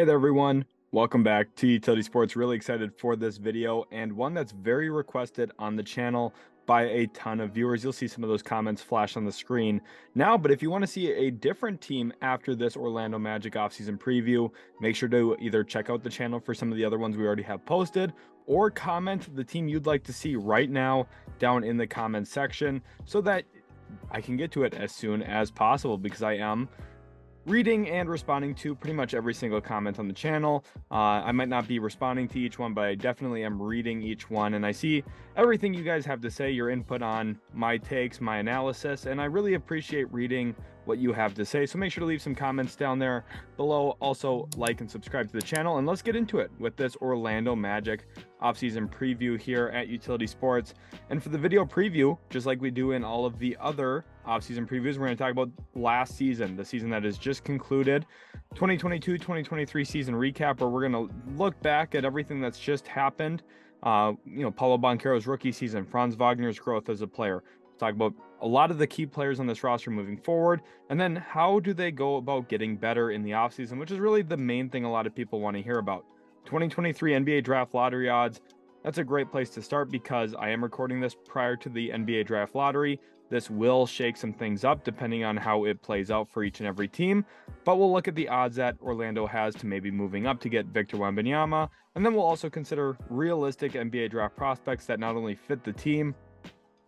Hey there, everyone. Welcome back to Utility Sports. Really excited for this video, and one that's very requested on the channel by a ton of viewers. You'll see some of those comments flash on the screen now, but if you want to see a different team after this Orlando Magic offseason preview, make sure to either check out the channel for some of the other ones we already have posted, or comment the team you'd like to see right now down in the comments section so that I can get to it as soon as possible, because I am reading and responding to pretty much every single comment on the channel. I might not be responding to each one, but I definitely am reading each one, and I see everything you guys have to say, your input on my takes, my analysis, and I really appreciate reading what you have to say. So make sure to leave some comments down there below. Also, like and subscribe to the channel, and let's get into it with this Orlando Magic offseason preview here at Utility Sports. And for the video preview, just like we do in all of the other offseason previews, we're going to talk about last season, the season that has just concluded, 2022-2023 season recap, where we're going to look back at everything that's just happened. Paulo Banchero's rookie season, Franz Wagner's growth as a player. We'll talk about a lot of the key players on this roster moving forward, and then how do they go about getting better in the offseason, which is really the main thing a lot of people want to hear about. 2023 NBA draft lottery odds. That's a great place to start because I am recording this prior to the NBA draft lottery. This will shake some things up depending on how it plays out for each and every team, but we'll look at the odds that Orlando has to maybe moving up to get Victor Wembanyama, and then we'll also consider realistic NBA draft prospects that not only fit the team,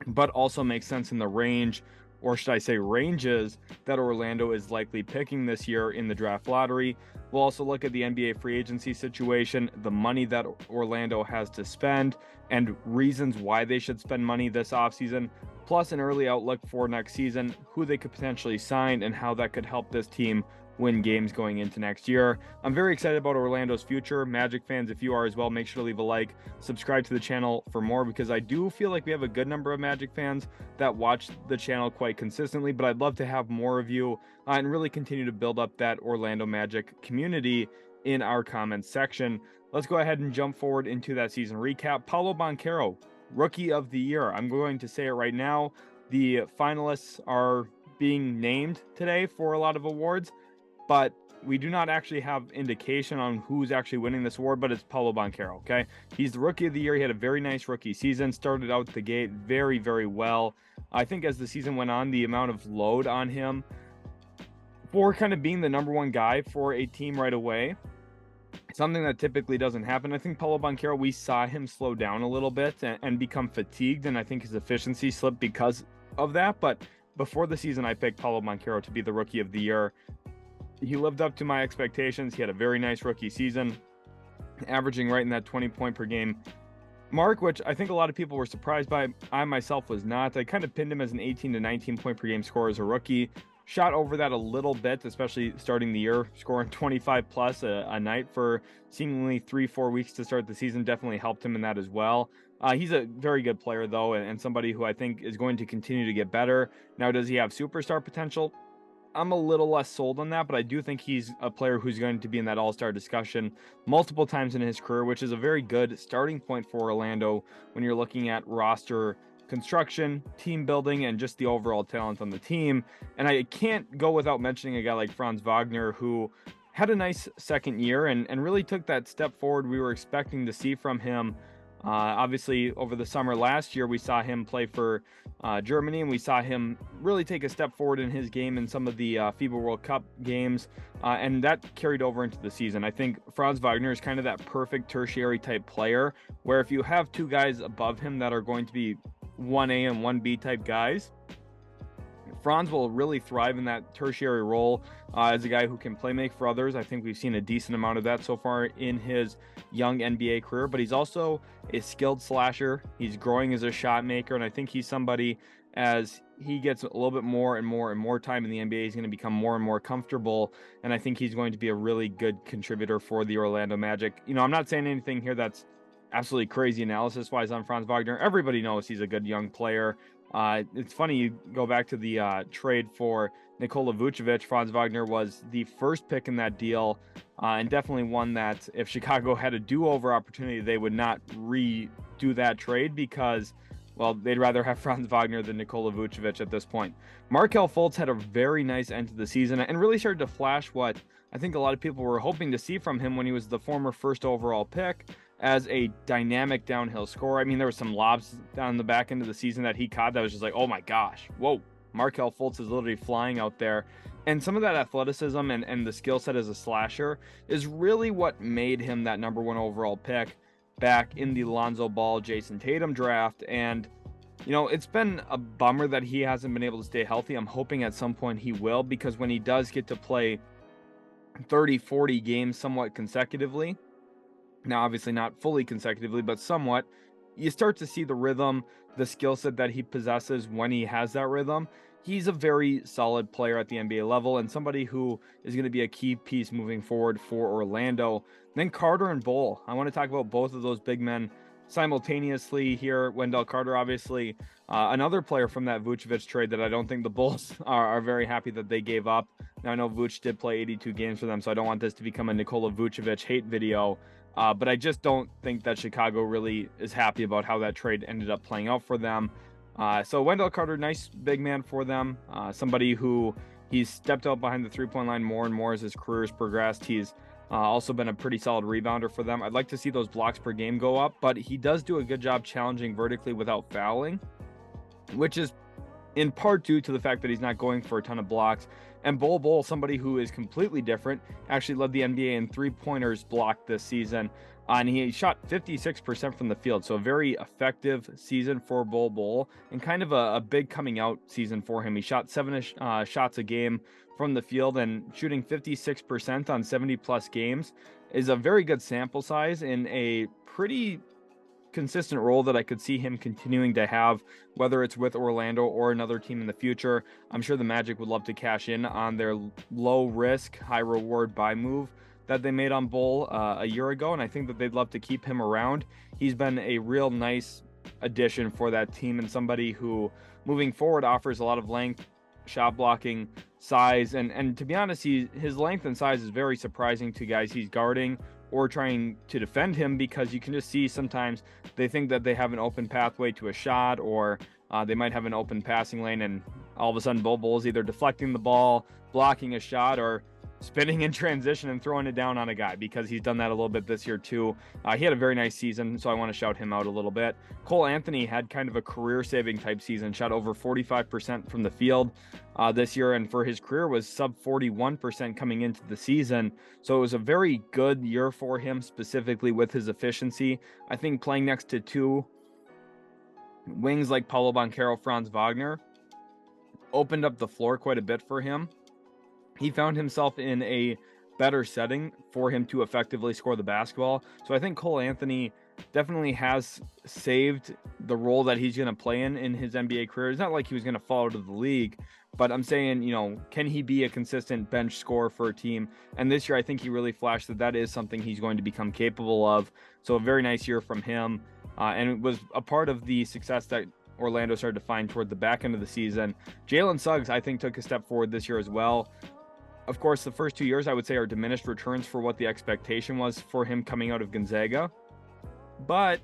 but also make sense in the range, or should I say ranges, that Orlando is likely picking this year in the draft lottery. We'll also look at the NBA free agency situation, the money that Orlando has to spend, and reasons why they should spend money this offseason, plus an early outlook for next season, who they could potentially sign, and how that could help this team win games going into next year. I'm very excited about Orlando's future. Magic fans, if you are as well, make sure to leave a like, subscribe to the channel for more, because I do feel like we have a good number of Magic fans that watch the channel quite consistently, but I'd love to have more of you and really continue to build up that Orlando Magic community in our comments section. Let's go ahead and jump forward into that season recap. Paolo Banchero, Rookie of the Year. I'm going to say it right now. The finalists are being named today for a lot of awards, but we do not actually have indication on who's actually winning this award, but it's Paolo Banchero, okay? He's the Rookie of the Year. He had a very nice rookie season, started out the gate very, very well. I think as the season went on, the amount of load on him for kind of being the number one guy for a team right away, something that typically doesn't happen. I think Paolo Banchero, we saw him slow down a little bit and become fatigued, and I think his efficiency slipped because of that. But before the season, I picked Paolo Banchero to be the Rookie of the Year. He lived up to my expectations. He had a very nice rookie season, averaging right in that 20 point per game mark, which I think a lot of people were surprised by. I myself was not. I kind of pinned him as an 18 to 19 point per game scorer as a rookie. Shot over that a little bit, especially starting the year, scoring 25 plus a night for seemingly 3-4 weeks to start the season. Definitely helped him in that as well. He's a very good player, though, and somebody who I think is going to continue to get better. Now, does he have superstar potential? I'm a little less sold on that, but I do think he's a player who's going to be in that all-star discussion multiple times in his career, which is a very good starting point for Orlando when you're looking at roster construction, team building, and just the overall talent on the team. And I can't go without mentioning a guy like Franz Wagner, who had a nice second year and really took that step forward we were expecting to see from him. Obviously, over the summer last year, we saw him play for Germany, and we saw him really take a step forward in his game in some of the FIBA World Cup games, and that carried over into the season. I think Franz Wagner is kind of that perfect tertiary type player, where if you have two guys above him that are going to be 1A and 1B type guys, Franz will really thrive in that tertiary role as a guy who can play make for others. I think we've seen a decent amount of that so far in his young NBA career, but he's also a skilled slasher. He's growing as a shot maker, and I think he's somebody, as he gets a little bit more and more time in the NBA, he's going to become more and more comfortable, and I think he's going to be a really good contributor for the Orlando Magic. I'm not saying anything here that's absolutely crazy analysis-wise on Franz Wagner. Everybody knows he's a good young player. It's funny, you go back to the trade for Nikola Vucevic. Franz Wagner was the first pick in that deal, and definitely one that if Chicago had a do-over opportunity, they would not redo that trade, because well, they'd rather have Franz Wagner than Nikola Vucevic at this point. Markelle Fultz had a very nice end to the season and really started to flash what I think a lot of people were hoping to see from him when he was the former first overall pick, as a dynamic downhill scorer. I mean, there was some lobs down the back end of the season that he caught that was just like, oh my gosh, whoa, Markelle Fultz is literally flying out there. And some of that athleticism and the skill set as a slasher is really what made him that #1 overall pick back in the Lonzo Ball, Jason Tatum draft. And you know, it's been a bummer that he hasn't been able to stay healthy. I'm hoping at some point he will, because when he does get to play 30-40 games somewhat consecutively, now obviously not fully consecutively, but somewhat, you start to see the rhythm, the skill set that he possesses when he has that rhythm. He's a very solid player at the NBA level and somebody who is going to be a key piece moving forward for Orlando. Then Carter and Bol. I want to talk about both of those big men simultaneously here. Wendell Carter, obviously, another player from that Vucevic trade that I don't think the Bulls are very happy that they gave up. Now, I know Vuce did play 82 games for them, so I don't want this to become a Nikola Vucevic hate video. But I just don't think that Chicago really is happy about how that trade ended up playing out for them. So Wendell Carter, nice big man for them. Somebody who he's stepped out behind the three-point line more and more as his career has progressed. He's also been a pretty solid rebounder for them. I'd like to see those blocks per game go up, but he does do a good job challenging vertically without fouling, which is in part due to the fact that he's not going for a ton of blocks. And Bol, somebody who is completely different, actually led the NBA in three-pointers blocked this season. And he shot 56% from the field. So a very effective season for Bol, and kind of a big coming out season for him. He shot 7 shots a game from the field, and shooting 56% on 70-plus games is a very good sample size in a pretty consistent role that I could see him continuing to have, whether it's with Orlando or another team in the future. I'm sure the Magic would love to cash in on their low risk, high reward buy move that they made on Bol a year ago, and I think that they'd love to keep him around. He's been a real nice addition for that team, and somebody who moving forward offers a lot of length, shot blocking, size, and to be honest, his length and size is very surprising to guys he's guarding or trying to defend him, because you can just see sometimes they think that they have an open pathway to a shot, or they might have an open passing lane, and all of a sudden Bol is either deflecting the ball, blocking a shot, or spinning in transition and throwing it down on a guy, because he's done that a little bit this year too. He had a very nice season, so I want to shout him out a little bit. Cole Anthony had kind of a career-saving type season, shot over 45% from the field this year, and for his career was sub 41% coming into the season. So it was a very good year for him, specifically with his efficiency. I think playing next to two wings like Paulo Banchero, Franz Wagner opened up the floor quite a bit for him. He found himself in a better setting for him to effectively score the basketball. So I think Cole Anthony definitely has saved the role that he's going to play in his NBA career. It's not like he was going to fall out of the league, but I'm saying, you know, can he be a consistent bench scorer for a team? And this year, I think he really flashed that is something he's going to become capable of. So a very nice year from him. And it was a part of the success that Orlando started to find toward the back end of the season. Jalen Suggs, I think, took a step forward this year as well. Of course, the first 2 years, I would say, are diminished returns for what the expectation was for him coming out of Gonzaga. But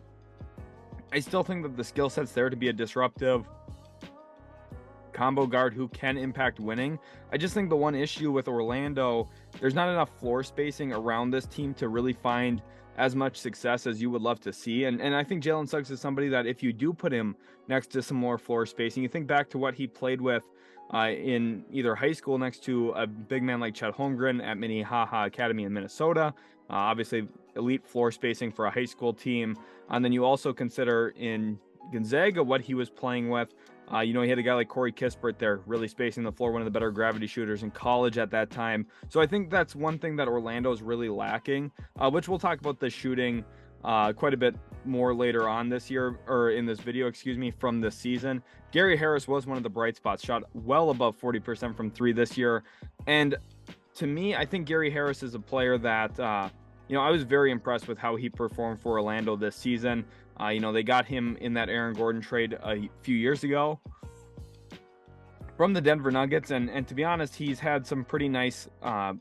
I still think that the skill set's there to be a disruptive combo guard who can impact winning. I just think the one issue with Orlando, there's not enough floor spacing around this team to really find as much success as you would love to see. And I think Jalen Suggs is somebody that if you do put him next to some more floor spacing, you think back to what he played with in either high school next to a big man like Chet Holmgren at Minnehaha Academy in Minnesota, obviously elite floor spacing for a high school team. And then you also consider in Gonzaga what he was playing with. You know, he had a guy like Corey Kispert there really spacing the floor, one of the better gravity shooters in college at that time. So I think that's one thing that Orlando is really lacking, which we'll talk about the shooting quite a bit more later on this year, or in this video, excuse me, from this season. Gary Harris was one of the bright spots, shot well above 40% from three this year. And to me, I think Gary Harris is a player that, you know, I was very impressed with how he performed for Orlando this season. You know, they got him in that Aaron Gordon trade a few years ago from the Denver Nuggets. And to be honest, he's had some pretty nice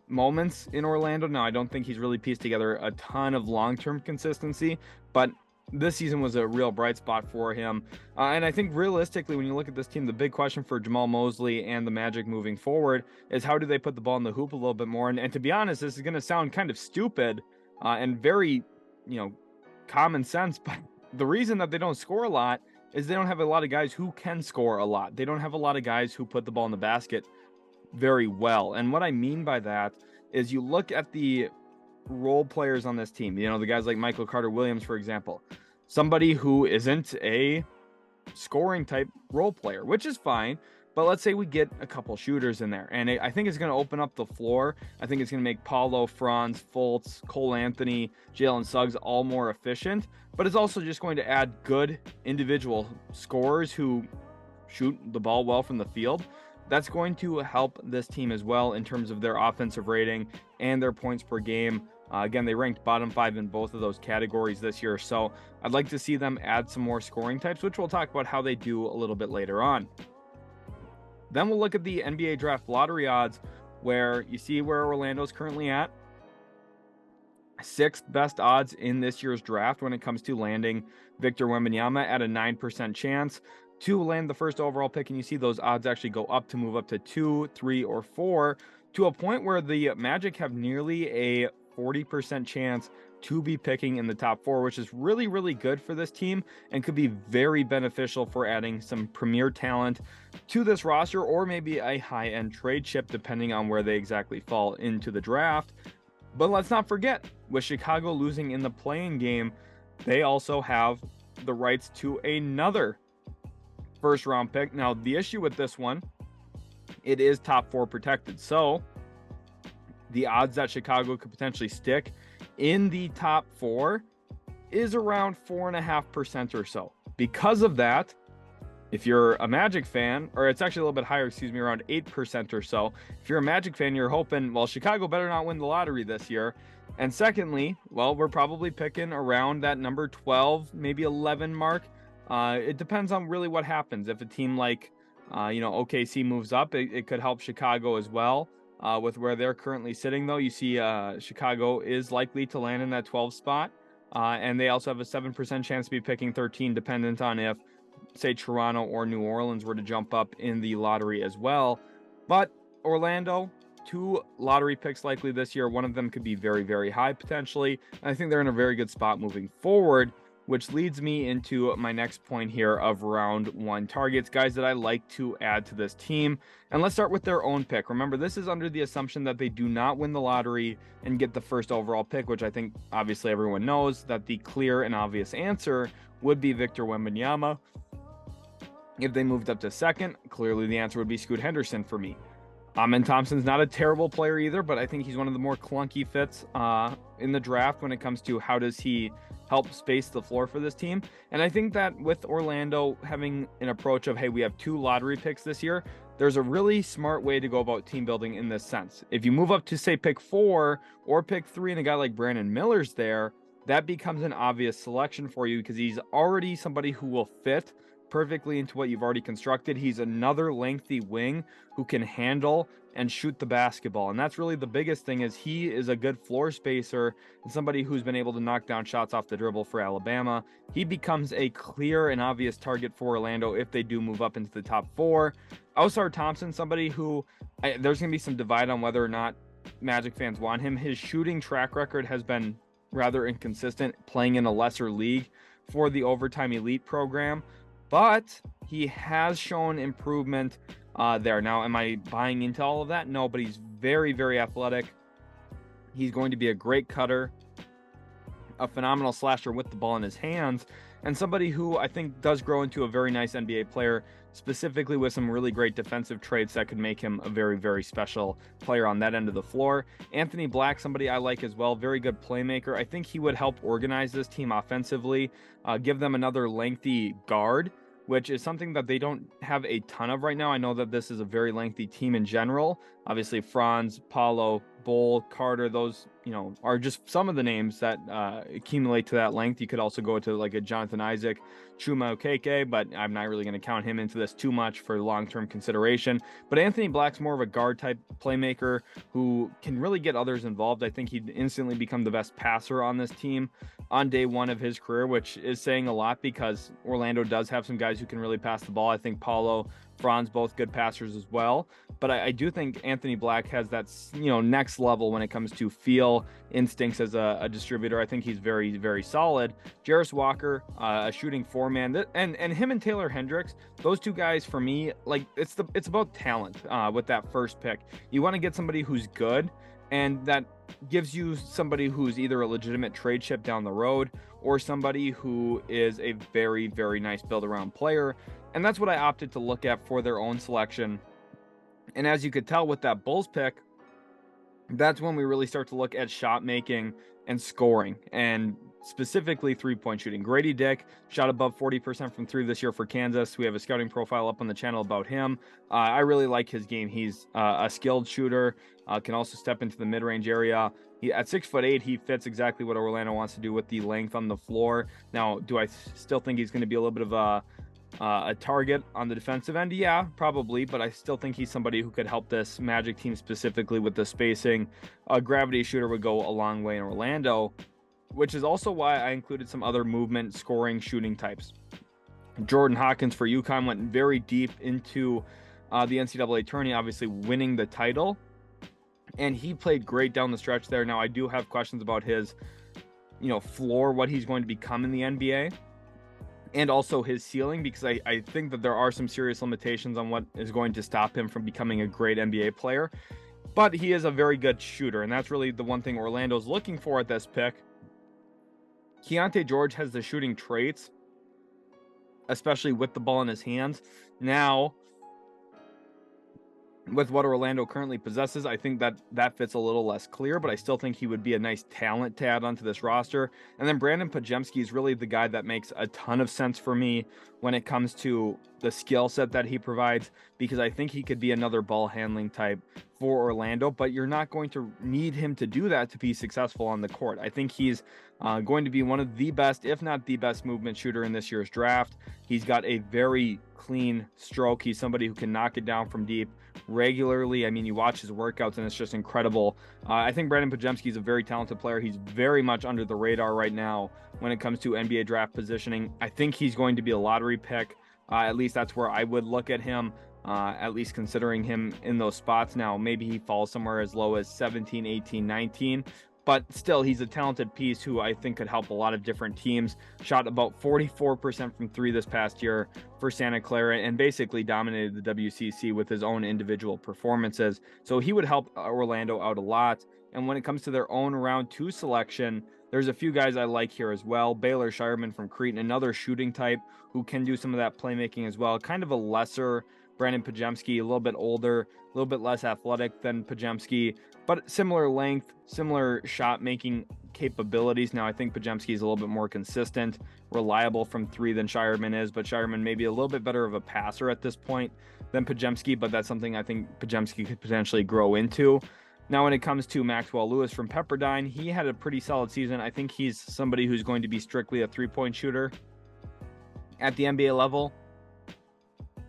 moments in Orlando. Now, I don't think he's really pieced together a ton of long-term consistency, but this season was a real bright spot for him. And I think realistically, when you look at this team, the big question for Jamal Mosley and the Magic moving forward is how do they put the ball in the hoop a little bit more? And to be honest, this is going to sound kind of stupid and very, common sense. But the reason that they don't score a lot is they don't have a lot of guys who can score a lot. They don't have a lot of guys who put the ball in the basket very well. And what I mean by that is you look at the role players on this team, the guys like Michael Carter-Williams, for example, somebody who isn't a scoring type role player, which is fine. But let's say we get a couple shooters in there, and I think it's going to open up the floor. I think it's going to make Paulo, Franz, Fultz, Cole Anthony, Jalen Suggs all more efficient. But it's also just going to add good individual scorers who shoot the ball well from the field. That's going to help this team as well in terms of their offensive rating and their points per game. Again, they ranked bottom 5 in both of those categories this year. So I'd like to see them add some more scoring types, which we'll talk about how they do a little bit later on. Then we'll look at the NBA draft lottery odds, where you see where Orlando's currently at. 6th best odds in this year's draft when it comes to landing Victor Wembanyama at a 9% chance to land the first overall pick. And you see those odds actually go up to move up to 2, 3, or 4 to a point where the Magic have nearly a 40% chance to be picking in the top 4, which is really, really good for this team and could be very beneficial for adding some premier talent to this roster, or maybe a high-end trade chip, depending on where they exactly fall into the draft. But let's not forget, with Chicago losing in the play-in game, they also have the rights to another first-round pick. Now, the issue with this one, it is top 4 protected. So the odds that Chicago could potentially stick in the top 4 is around 4.5% or so. Because of that, if you're a Magic fan, or it's actually a little bit higher, around 8% or so. If you're a Magic fan, you're hoping, well, Chicago better not win the lottery this year. And secondly, well, we're probably picking around that number 12, maybe 11 mark. It depends on really what happens. If a team like, OKC moves up, it could help Chicago as well. With where they're currently sitting, though, you see Chicago is likely to land in that 12 spot. And they also have a 7% chance to be picking 13, dependent on if, say, Toronto or New Orleans were to jump up in the lottery as well. But Orlando, 2 lottery picks likely this year. One of them could be very, very high potentially. And I think they're in a very good spot moving forward, which leads me into my next point here of round 1 targets, guys that I like to add to this team. And let's start with their own pick. Remember, this is under the assumption that they do not win the lottery and get the first overall pick, which I think obviously everyone knows that the clear and obvious answer would be Victor Wembanyama. If they moved up to 2nd, clearly the answer would be Scoot Henderson for me. Amen Thompson's not a terrible player either, but I think he's one of the more clunky fits in the draft when it comes to how does he help space the floor for this team. And I think that with Orlando having an approach of, hey, we have 2 lottery picks this year, there's a really smart way to go about team building in this sense. If you move up to, say, pick 4 or pick 3 and a guy like Brandon Miller's there, that becomes an obvious selection for you because he's already somebody who will fit perfectly into what you've already constructed. He's another lengthy wing who can handle and shoot the basketball. And that's really the biggest thing, is he is a good floor spacer and somebody who's been able to knock down shots off the dribble for Alabama. He becomes a clear and obvious target for Orlando if they do move up into the top 4. Ausar Thompson, somebody who there's going to be some divide on whether or not Magic fans want him. His shooting track record has been rather inconsistent, playing in a lesser league for the Overtime Elite program. But he has shown improvement there. Now, am I buying into all of that? No, but he's very, very athletic. He's going to be a great cutter, a phenomenal slasher with the ball in his hands, and somebody who I think does grow into a very nice NBA player, specifically with some really great defensive traits that could make him a very, very special player on that end of the floor. Anthony Black, somebody I like as well, very good playmaker. I think he would help organize this team offensively, give them another lengthy guard, which is something that they don't have a ton of right now. I know that this is a very lengthy team in general, Obviously, Franz, Paulo, Bull, Carter, those, are just some of the names that accumulate to that length. You could also go to like a Jonathan Isaac, Chuma Okeke, but I'm not really going to count him into this too much for long-term consideration. But Anthony Black's more of a guard-type playmaker who can really get others involved. I think he'd instantly become the best passer on this team on day one of his career, which is saying a lot because Orlando does have some guys who can really pass the ball. I think Paulo, Franz, both good passers as well. But I do think Anthony Black has that, next level when it comes to feel, instincts as a distributor. I think he's very, very solid. Jarace Walker, a shooting four-man, and him and Taylor Hendricks, those two guys for me, like it's about talent with that first pick. You want to get somebody who's good, and that gives you somebody who's either a legitimate trade chip down the road or somebody who is a very, very nice build-around player. And that's what I opted to look at for their own selection. And as you could tell with that Bulls pick, that's when we really start to look at shot making and scoring, and specifically three-point shooting. Gradey Dick shot above 40% from three this year for Kansas. We have a scouting profile up on the channel about him. I really like his game. He's a skilled shooter, can also step into the mid-range area. At 6'8", he fits exactly what Orlando wants to do with the length on the floor. Now, do I still think he's going to be a little bit of a target on the defensive end? Yeah, probably, but I still think he's somebody who could help this Magic team specifically with the spacing. A gravity shooter would go a long way in Orlando, which is also why I included some other movement, scoring, shooting types. Jordan Hawkins for UConn went very deep into the NCAA tourney, obviously winning the title, and he played great down the stretch there. Now, I do have questions about his, floor, what he's going to become in the NBA, and also his ceiling, because I think that there are some serious limitations on what is going to stop him from becoming a great NBA player. But he is a very good shooter, and that's really the one thing Orlando's looking for at this pick. Keontae George has the shooting traits, especially with the ball in his hands. Now, with what Orlando currently possesses, I think that fits a little less clear, but I still think he would be a nice talent to add onto this roster. And then Brandon Podziemski is really the guy that makes a ton of sense for me when it comes to the skill set that he provides, because I think he could be another ball handling type for Orlando, but you're not going to need him to do that to be successful on the court. I think he's going to be one of the best, if not the best, movement shooter in this year's draft. He's got a very clean stroke. He's somebody who can knock it down from deep regularly. I mean, you watch his workouts and it's just incredible. I think Brandon Podziemski is a very talented player. He's very much under the radar right now when it comes to NBA draft positioning. I think he's going to be a lottery pick. At least that's where I would look at him, at least considering him in those spots. Now, maybe he falls somewhere as low as 17, 18, 19. But still, he's a talented piece who I think could help a lot of different teams. Shot about 44% from three this past year for Santa Clara and basically dominated the WCC with his own individual performances. So he would help Orlando out a lot. And when it comes to their own round two selection, there's a few guys I like here as well. Baylor Shireman from Creighton, another shooting type who can do some of that playmaking as well. Kind of a lesser Brandon Podziemski, a little bit older, a little bit less athletic than Podziemski, but similar length, similar shot making capabilities. Now, I think Podziemski is a little bit more consistent, reliable from three than Shireman is, but Shireman may be a little bit better of a passer at this point than Podziemski, but that's something I think Podziemski could potentially grow into. Now, when it comes to Maxwell Lewis from Pepperdine, he had a pretty solid season. I think he's somebody who's going to be strictly a three-point shooter at the NBA level.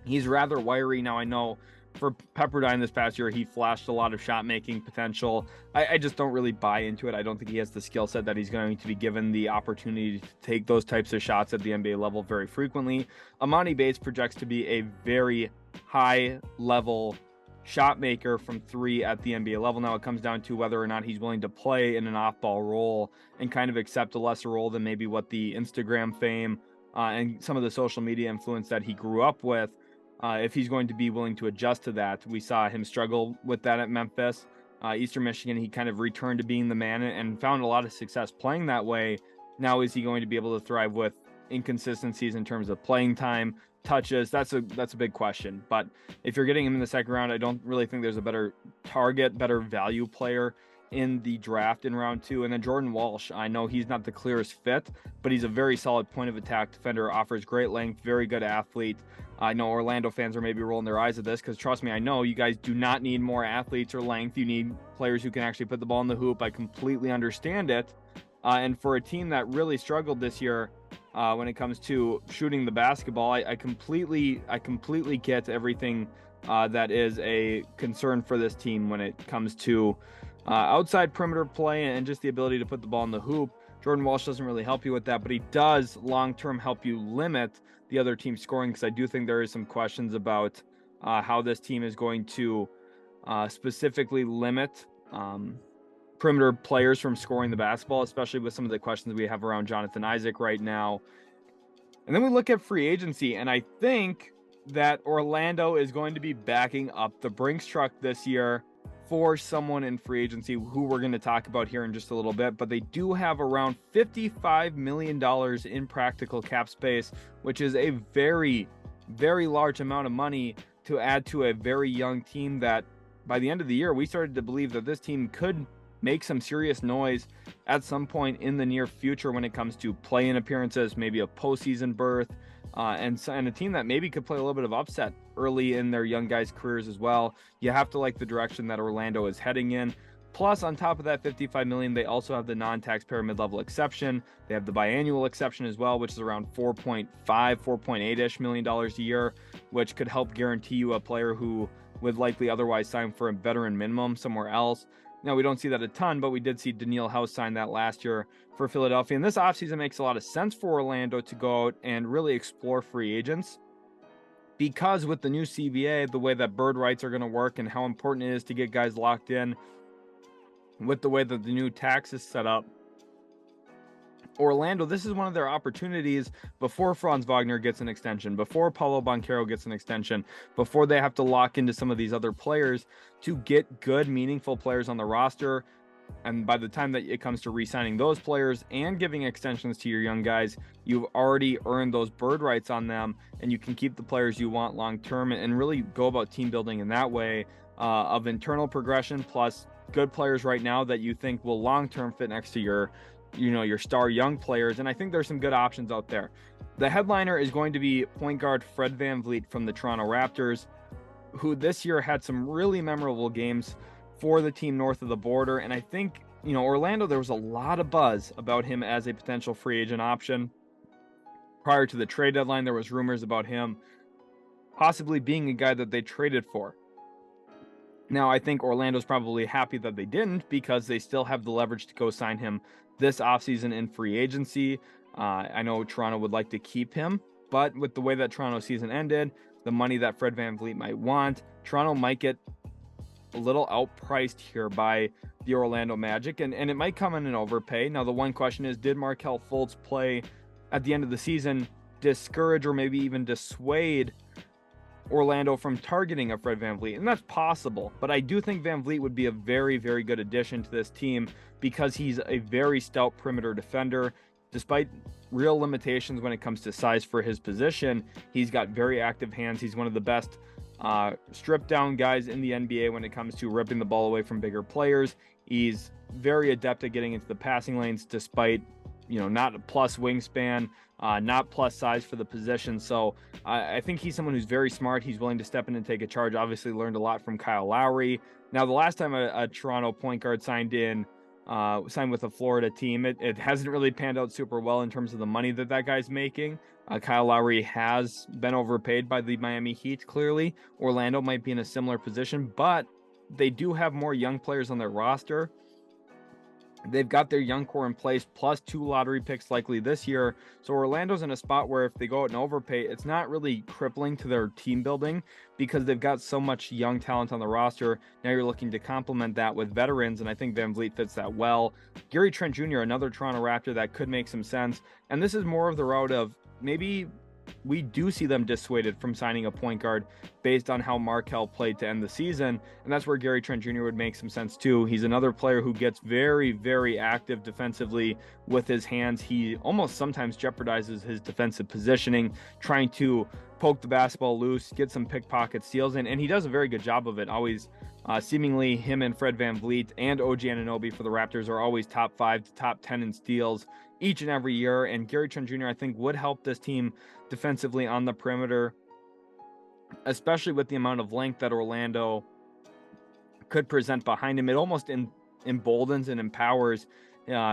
He's rather wiry. Now, I know for Pepperdine this past year, he flashed a lot of shot-making potential. I just don't really buy into it. I don't think he has the skill set that he's going to be given the opportunity to take those types of shots at the NBA level very frequently. Emoni Bates projects to be a very high-level shot maker from three at the NBA level. Now, it comes down to whether or not he's willing to play in an off-ball role and kind of accept a lesser role than maybe what the Instagram fame and some of the social media influence that he grew up with. If he's going to be willing to adjust to that. We saw him struggle with that at Memphis. Eastern Michigan, he kind of returned to being the man and found a lot of success playing that way. Now, is he going to be able to thrive with inconsistencies in terms of playing time, touches? That's a big question. But if you're getting him in the second round, I don't really think there's a better target, better value player in the draft in round 2. And then Jordan Walsh, I know he's not the clearest fit, but he's a very solid point of attack defender, offers great length, very good athlete. I know Orlando fans are maybe rolling their eyes at this because trust me, I know you guys do not need more athletes or length. You need players who can actually put the ball in the hoop. I completely understand it. And for a team that really struggled this year when it comes to shooting the basketball, I completely get everything that is a concern for this team when it comes to outside perimeter play and just the ability to put the ball in the hoop. Jordan Walsh doesn't really help you with that, but he does long-term help you limit the other team's scoring, because I do think there is some questions about how this team is going to specifically limit perimeter players from scoring the basketball, especially with some of the questions we have around Jonathan Isaac right now. And then we look at free agency, and I think that Orlando is going to be backing up the Brinks truck this year for someone in free agency who we're going to talk about here in just a little bit. But they do have around $55 million in practical cap space, which is a very, very large amount of money to add to a very young team that by the end of the year, we started to believe that this team could make some serious noise at some point in the near future when it comes to play-in appearances, maybe a postseason berth, and a team that maybe could play a little bit of upset early in their young guys' careers as well. You have to like the direction that Orlando is heading in. Plus, on top of that $55 million, they also have the non-taxpayer mid-level exception. They have the biannual exception as well, which is around $4.8-ish million a year, which could help guarantee you a player who would likely otherwise sign for a veteran minimum somewhere else. Now, we don't see that a ton, but we did see Daniil House sign that last year for Philadelphia. And this offseason makes a lot of sense for Orlando to go out and really explore free agents, because with the new CBA, the way that bird rights are going to work and how important it is to get guys locked in with the way that the new tax is set up, Orlando, this is one of their opportunities before Franz Wagner gets an extension, before Paulo Banchero gets an extension, before they have to lock into some of these other players, to get good, meaningful players on the roster. And by the time that it comes to re-signing those players and giving extensions to your young guys, you've already earned those bird rights on them, and you can keep the players you want long-term and really go about team building in that way of internal progression, plus good players right now that you think will long-term fit next to your star young players. And I think there's some good options out there. The headliner is going to be point guard Fred Van Vleet from the Toronto Raptors, who this year had some really memorable games for the team north of the border. And I think, Orlando, there was a lot of buzz about him as a potential free agent option. Prior to the trade deadline, there was rumors about him possibly being a guy that they traded for. Now, I think Orlando's probably happy that they didn't, because they still have the leverage to go sign him this offseason in free agency. I know Toronto would like to keep him, but with the way that Toronto season ended, the money that Fred Van Vleet might want, Toronto might get a little outpriced here by the Orlando Magic, and it might come in an overpay. Now, the one question is, did Markelle Fultz play at the end of the season discourage or maybe even dissuade Orlando from targeting a Fred Van Vleet? And that's possible, but I do think Van Vleet would be a very, very good addition to this team, because he's a very stout perimeter defender. Despite real limitations when it comes to size for his position, he's got very active hands. He's one of the best strip down guys in the NBA when it comes to ripping the ball away from bigger players. He's very adept at getting into the passing lanes, despite not a plus wingspan, not plus size for the position. So I think he's someone who's very smart. He's willing to step in and take a charge. Obviously learned a lot from Kyle Lowry. Now, the last time a Toronto point guard signed with a Florida team, it hasn't really panned out super well in terms of the money that guy's making. Kyle Lowry has been overpaid by the Miami Heat, clearly. Orlando might be in a similar position, but they do have more young players on their roster. They've got their young core in place, plus 2 lottery picks likely this year. So Orlando's in a spot where if they go out and overpay, it's not really crippling to their team building, because they've got so much young talent on the roster. Now you're looking to complement that with veterans, and I think Van Vleet fits that well. Gary Trent Jr., another Toronto Raptor that could make some sense. And this is more of the route of maybe we do see them dissuaded from signing a point guard based on how Markelle played to end the season. And that's where Gary Trent Jr. would make some sense too. He's another player who gets very, very active defensively with his hands. He almost sometimes jeopardizes his defensive positioning, trying to poke the basketball loose, get some pickpocket steals in, and he does a very good job of it, always Seemingly him and Fred Van Vleet and OG Anunoby for the Raptors are always top 5 to top 10 in steals each and every year. And Gary Trent Jr., I think, would help this team defensively on the perimeter, especially with the amount of length that Orlando could present behind him. It almost emboldens and empowers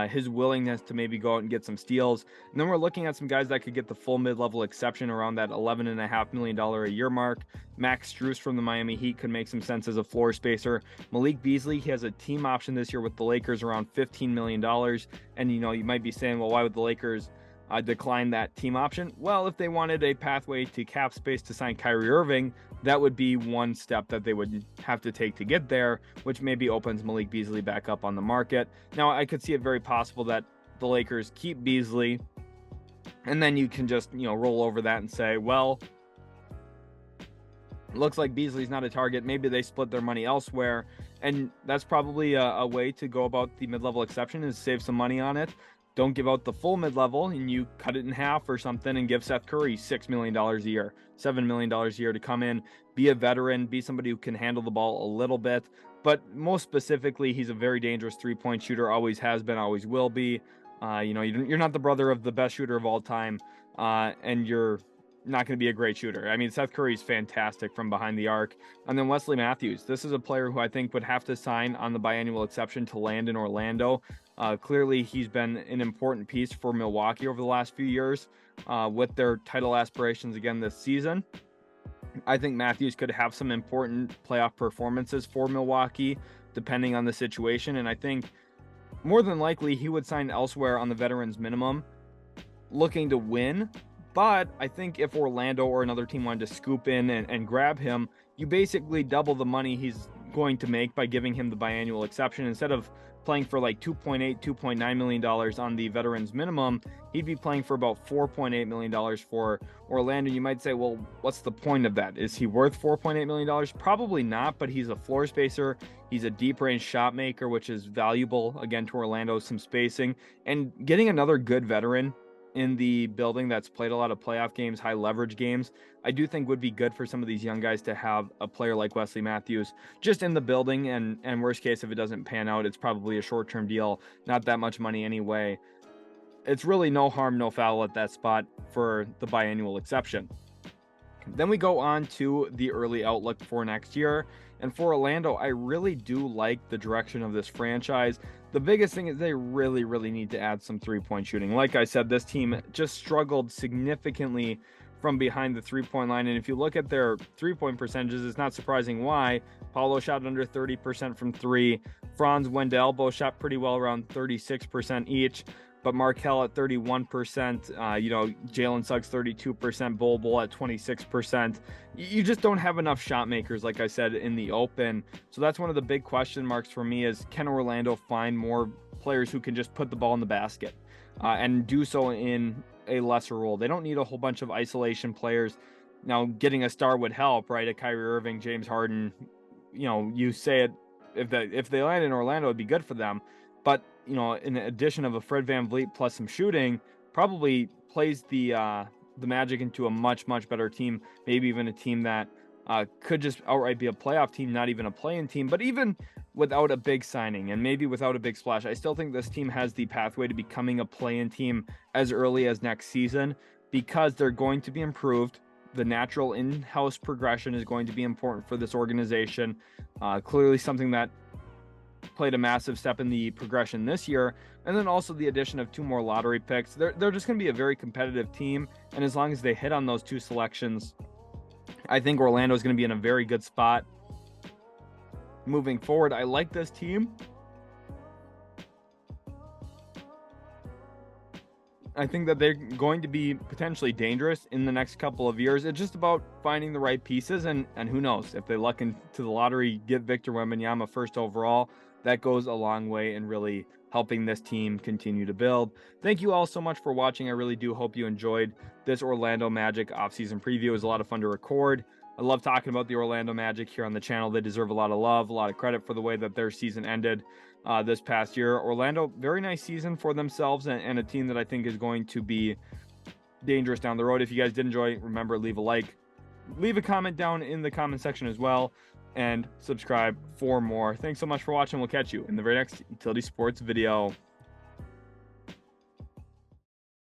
his willingness to maybe go out and get some steals. And then we're looking at some guys that could get the full mid-level exception around that $11.5 million a year mark. Max Strus from the Miami Heat could make some sense as a floor spacer. Malik Beasley, he has a team option this year with the Lakers around $15 million. And, you might be saying, well, why would the Lakers decline that team option? Well, if they wanted a pathway to cap space to sign Kyrie Irving, that would be one step that they would have to take to get there, which maybe opens Malik Beasley back up on the market. Now, I could see it very possible that the Lakers keep Beasley, and then you can just, roll over that and say, well, looks like Beasley's not a target. Maybe they split their money elsewhere, and that's probably a way to go about the mid-level exception, is save some money on it. Don't give out the full mid-level, and you cut it in half or something and give Seth Curry $6 million a year, $7 million a year to come in, be a veteran, be somebody who can handle the ball a little bit. But most specifically, he's a very dangerous three-point shooter, always has been, always will be. You're not the brother of the best shooter of all time, and you're not going to be a great shooter. I mean, Seth Curry's fantastic from behind the arc. And then Wesley Matthews. This is a player who I think would have to sign on the biannual exception to land in Orlando. Clearly, he's been an important piece for Milwaukee over the last few years with their title aspirations again this season. I think Matthews could have some important playoff performances for Milwaukee, depending on the situation. And I think more than likely he would sign elsewhere on the veterans minimum, looking to win. But I think if Orlando or another team wanted to scoop in and grab him, you basically double the money he's going to make by giving him the biannual exception. Instead of playing for like $2.9 million on the veterans minimum, he'd be playing for about $4.8 million for Orlando. You might say, well, what's the point of that? Is he worth $4.8 million? Probably not, but he's a floor spacer. He's a deep range shot maker, which is valuable, again, to Orlando, some spacing. And getting another good veteran in the building that's played a lot of playoff games, high leverage games, I do think would be good for some of these young guys to have a player like Wesley Matthews just in the building. And worst case, if it doesn't pan out, it's probably a short-term deal, not that much money anyway. It's really no harm, no foul at that spot for the biannual exception. Then we go on to the early outlook for next year. And for Orlando, I really do like the direction of this franchise. The biggest thing is they really, really need to add some three-point shooting. Like I said, this team just struggled significantly from behind the three-point line. And if you look at their three-point percentages, it's not surprising why. Paulo shot under 30% from three. Franz, Wendell both shot pretty well, around 36% each. But Markelle at 31%, Jalen Suggs 32%, Bol at 26%. You just don't have enough shot makers, like I said, in the open. So that's one of the big question marks for me is, can Orlando find more players who can just put the ball in the basket and do so in a lesser role? They don't need a whole bunch of isolation players. Now, getting a star would help, right? A Kyrie Irving, James Harden, you say it, if they land in Orlando, it'd be good for them. But, in addition of a Fred Van Vleet plus some shooting, probably plays the Magic into a much, much better team, maybe even a team that could just outright be a playoff team, not even a play-in team. But even without a big signing and maybe without a big splash, I still think this team has the pathway to becoming a play-in team as early as next season, because they're going to be improved. The natural in-house progression is going to be important for this organization. Clearly something that played a massive step in the progression this year. And then also the addition of 2 more lottery picks. They're just going to be a very competitive team. And as long as they hit on those 2 selections, I think Orlando is going to be in a very good spot moving forward. I like this team. I think that they're going to be potentially dangerous in the next couple of years. It's just about finding the right pieces, and who knows, if they luck into the lottery, get Victor Wembanyama first overall, that goes a long way in really helping this team continue to build. Thank you all so much for watching. I really do hope you enjoyed this Orlando Magic offseason preview. It was a lot of fun to record. I love talking about the Orlando Magic here on the channel. They deserve a lot of love, a lot of credit for the way that their season ended this past year. Orlando, very nice season for themselves, and a team that I think is going to be dangerous down the road. If you guys did enjoy, remember, leave a like, leave a comment down in the comment section as well, and subscribe for more. Thanks so much for watching. We'll catch you in the very next Utility Sports video.